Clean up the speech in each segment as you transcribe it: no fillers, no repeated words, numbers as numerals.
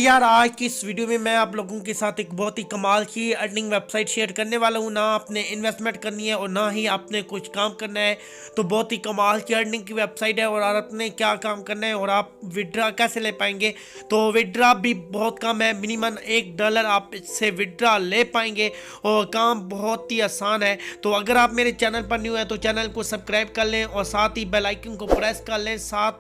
यार आज की इस वीडियो में मैं आप लोगों के साथ एक बहुत ही कमाल की अर्निंग वेबसाइट शेयर करने वाला हूँ। ना आपने इन्वेस्टमेंट करनी है और ना ही आपने कुछ काम करना है। तो बहुत ही कमाल की अर्निंग की वेबसाइट है और आपने क्या काम करना है और आप विड्रा कैसे ले पाएंगे। तो विड्रा भी बहुत कम है, मिनिमम $1 आप इससे विड्रा ले पाएंगे और काम बहुत ही आसान है। तो अगर आप मेरे चैनल पर न्यू है तो चैनल को सब्सक्राइब कर लें और साथ ही बेल आइकन को प्रेस कर लें साथ,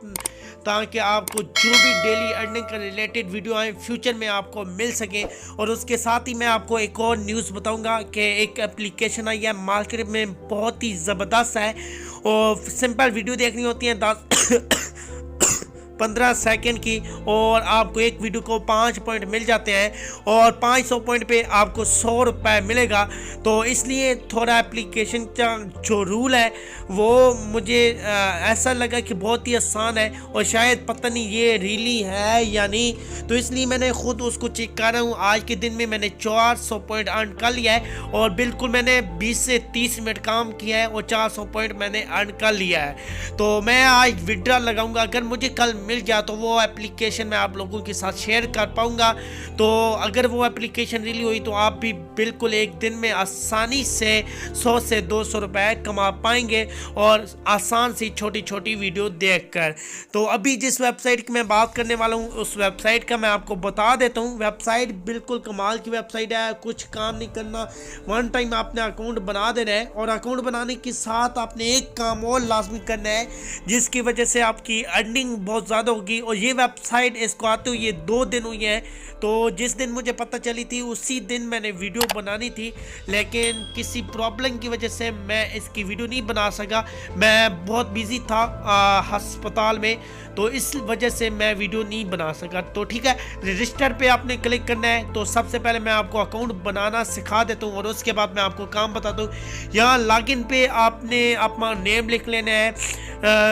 ताकि आपको जो भी डेली अर्निंग के रिलेटेड वीडियो आए फ्यूचर में आपको मिल सके। और उसके साथ ही मैं आपको एक और न्यूज़ बताऊंगा कि एक एप्लीकेशन आई है मार्केट में, बहुत ही ज़बरदस्त है और सिंपल वीडियो देखनी होती है 10-15 सेकंड की और आपको एक वीडियो को 5 पॉइंट मिल जाते हैं और 500 पॉइंट पे आपको ₹100 मिलेगा। तो इसलिए थोड़ा एप्लीकेशन का जो रूल है वो मुझे ऐसा लगा कि बहुत ही आसान है और शायद पता नहीं ये रियली है या नहीं, तो इसलिए मैंने खुद उसको चेक कर रहा हूँ। आज के दिन में मैंने 400 पॉइंट अर्न कर लिया है और बिल्कुल मैंने 20 से 30 मिनट काम किया है और 400 पॉइंट मैंने अर्न कर लिया है। तो मैं आज विड्रा लगाऊंगा, अगर मुझे कल मिल गया तो वो एप्लीकेशन मैं आप लोगों के साथ शेयर कर पाऊंगा। तो अगर वो एप्लीकेशन रियली हुई तो आप भी बिल्कुल एक दिन में आसानी से 100 से 200 रुपए कमा पाएंगे और आसान सी छोटी छोटी वीडियो देखकर। तो अभी जिस वेबसाइट की मैं बात करने वाला हूँ उस वेबसाइट का मैं आपको बता देता हूँ। वेबसाइट बिल्कुल कमाल की वेबसाइट है, कुछ काम नहीं करना, वन टाइम आपने अकाउंट बना देना है और अकाउंट बनाने के साथ आपने एक काम और लाजमी करना है जिसकी वजह से आपकी अर्निंग बहुत ज़्यादा होगी। और ये वेबसाइट इसको आते हुए ये 2 दिन हुए हैं, तो जिस दिन मुझे पता चली थी उसी दिन मैंने वीडियो बनानी थी, लेकिन किसी प्रॉब्लम की वजह से मैं इसकी वीडियो नहीं बना सका। मैं बहुत बिजी था अस्पताल में, तो इस वजह से मैं वीडियो नहीं बना सका। तो ठीक है, रजिस्टर पे आपने क्लिक करना है। तो सबसे पहले मैं आपको अकाउंट बनाना सिखा देता हूँ और उसके बाद मैं आपको काम बताता हूँ। यहाँ लॉगिन पे आपने अपना नेम लिख लेना है,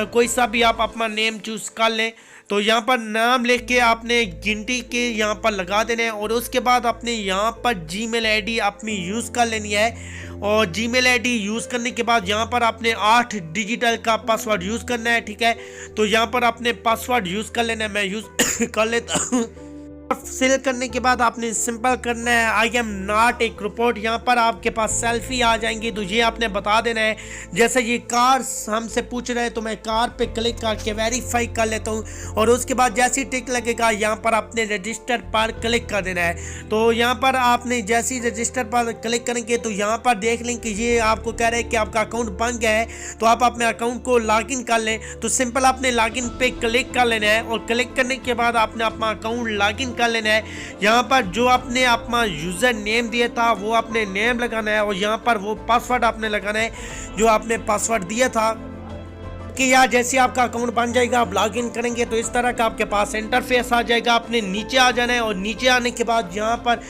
कोई सा भी आप अपना नेम चूज़ कर लें। तो यहाँ पर नाम लिख के आपने गिनती के यहाँ पर लगा देना है और उसके बाद आपने यहाँ पर जीमेल आईडी अपनी यूज़ कर लेनी है और जीमेल आईडी यूज़ करने के बाद यहाँ पर आपने 8 डिजिटल का पासवर्ड यूज़ करना है। ठीक है, तो यहाँ पर आपने पासवर्ड यूज़ कर लेना है, मैं यूज़ कर लेता हूँ। फिल करने के बाद आपने सिंपल करना है आई एम नॉट एक रिपोर्ट। यहाँ पर आपके पास सेल्फी आ जाएंगी, तो ये आपने बता देना है। जैसे ये कार हमसे पूछ रहे हैं तो मैं कार पे क्लिक करके वेरीफाई कर लेता हूँ और उसके बाद जैसे ही टिक लगेगा यहाँ पर आपने रजिस्टर पर क्लिक कर देना है। तो यहाँ पर आपने जैसे ही रजिस्टर पर क्लिक करेंगे तो यहाँ पर देख लें कि ये आपको कह रहे हैं कि आपका अकाउंट बन गया है, तो आप अपने अकाउंट को लॉगिन कर लें। तो सिंपल आपने लॉगिन पे क्लिक कर लेना है और क्लिक करने के बाद आपने अपना अकाउंट लॉगिन कर लेना है। यहाँ पर जो आपने अपना यूजर नेम दिया था वो आपने नेम लगाना है और यहाँ पर वो पासवर्ड आपने लगाना है जो आपने पासवर्ड दिया था। कि यार जैसे आपका अकाउंट बन जाएगा, आप लॉगिन करेंगे तो इस तरह का आपके पास इंटरफेस आ जाएगा। आपने नीचे आ जाना है और नीचे आने के बाद यहाँ पर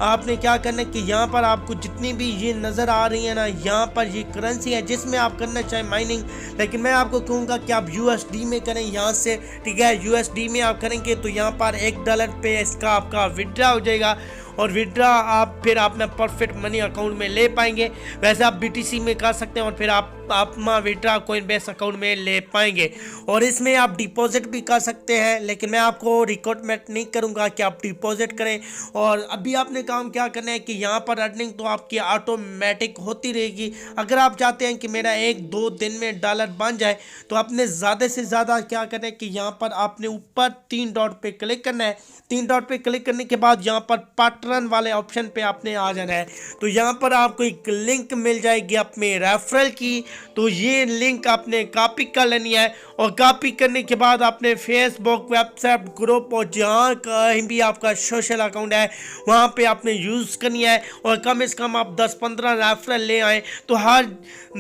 आपने क्या करना है कि यहाँ पर आपको जितनी भी ये नज़र आ रही है ना, यहाँ पर ये करेंसी है जिसमें आप करना चाहें माइनिंग, लेकिन मैं आपको कहूँगा कि आप USD में करें यहाँ से। ठीक है, USD में आप करेंगे तो यहाँ पर $1 पे इसका आपका विड्रा हो जाएगा और विड्रा आप फिर अपना परफेक्ट मनी अकाउंट में ले पाएंगे। वैसे आप BTC में कर सकते हैं और फिर आप अपना विड्रा कोइनबेस अकाउंट में ले पाएंगे और इसमें आप डिपॉजिट भी कर सकते हैं, लेकिन मैं आपको रिकमेंड नहीं करूंगा कि आप डिपॉजिट करें। और अभी आपने काम क्या करना है कि यहाँ पर अर्निंग तो आपकी ऑटोमेटिक होती रहेगी। अगर आप चाहते हैं कि मेरा 1-2 दिन में डॉलर बन जाए तो आपने ज़्यादा से ज़्यादा क्या करना है कि यहाँ पर आपने ऊपर 3 डॉट पे क्लिक करना है। 3 डॉट पे क्लिक करने के बाद यहाँ पर पैटर्न वाले ऑप्शन पे आपने आ जाना है। तो यहाँ पर आपको एक लिंक मिल जाएगी अपने रेफरल की, तो ये लिंक आपने कॉपी कर लेनी है और कॉपी करने के बाद आपने फेसबुक, व्हाट्सएप ग्रुप और जहाँ कहीं भी आपका सोशल अकाउंट है वहाँ पे आपने यूज़ करनी है और कम से कम आप 10-15 रेफरल ले आए तो हर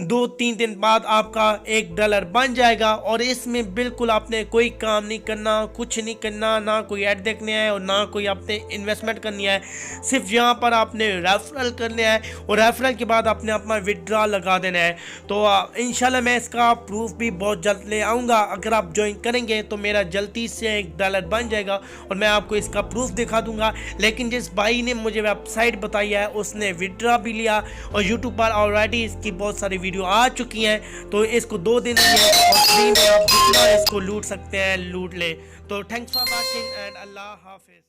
2-3 दिन बाद आपका $1 बन जाएगा। और इसमें बिल्कुल आपने कोई काम नहीं करना, कुछ नहीं करना, ना कोई ऐड देखने है और ना कोई आपने इन्वेस्टमेंट करनी है। सिर्फ यहाँ पर आपने रेफरल करने हैं और रेफरल के बाद आपने अपना विड्रॉ लगा देना है। तो इंशाल्लाह मैं इसका प्रूफ भी बहुत जल्द ले आऊँगा। अगर आप ज्वाइन करेंगे तो मेरा जल्दी से $1 बन जाएगा और मैं आपको इसका प्रूफ दिखा दूंगा। लेकिन जिस भाई ने मुझे वेबसाइट बताई है उसने विड्रॉ भी लिया और यूट्यूब पर ऑलरेडी इसकी बहुत सारी वीडियो आ चुकी हैं, तो इसको 2 दिन में और फ्री में आप जितना इसको लूट सकते हैं लूट ले। तो थैंक्स फॉर वॉचिंग एंड अल्लाह हाफिज़।